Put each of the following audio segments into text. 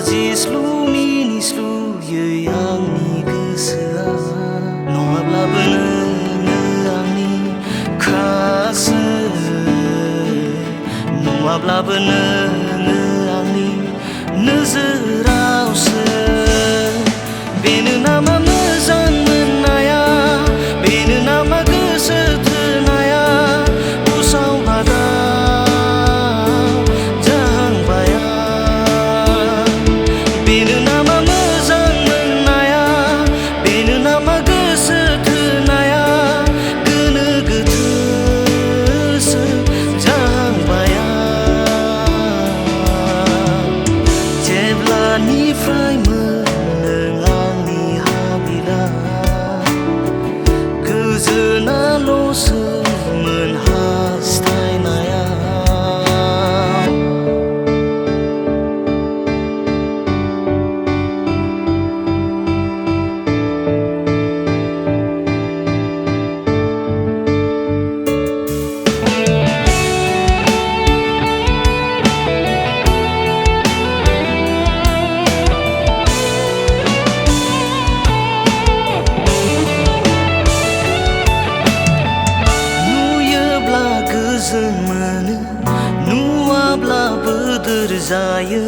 जिस्लु मिनिस्लुयै आंनि गोसोआ नङाब्लाबो नोङो आंनि खासो नङाब्लाबो नोङो आंनि नोजोरावसो बेनो नामा मोजां मोननाया बेनो नामा गोसो थोनाया उसाव बादाव जाहांबाया बेनो नामा मोजां मोननाया बेनो नामा गोसो थोनाया गोनो गोथोसो जाहांबाया जेब्लानिफ्राय गोजोनाल'सोमोन हास्थायनाया गोजोन मोनो नुवाब्ला बोदोर जायो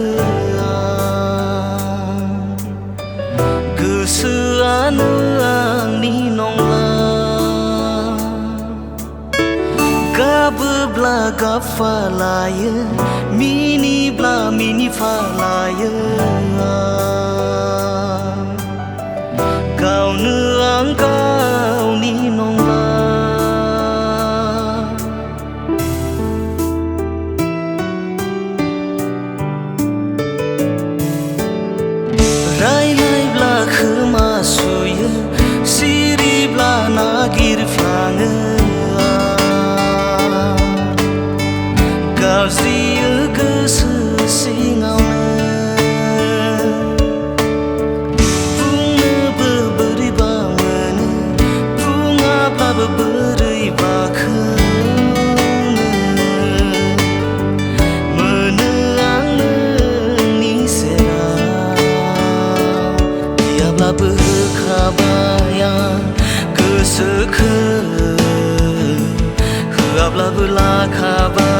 गोसोआनो आंनि नंला गाबोब्ला गाबफालायो मिनिब्ला मिनिफालायो गावनो आं गावनि नंला रायलायब्ला खोमा सुयो सिरिब्ला नागिरफ्लाङो गाज्रियो गोसो सिङावनो बुंनोबो बोरैबा मोनो बुङाब्लाबो बोरैबा मोनो आं नोंनि गैयाब्लाबो होखाबाय आं गोसोखो होआब्लाबो लाखाबाय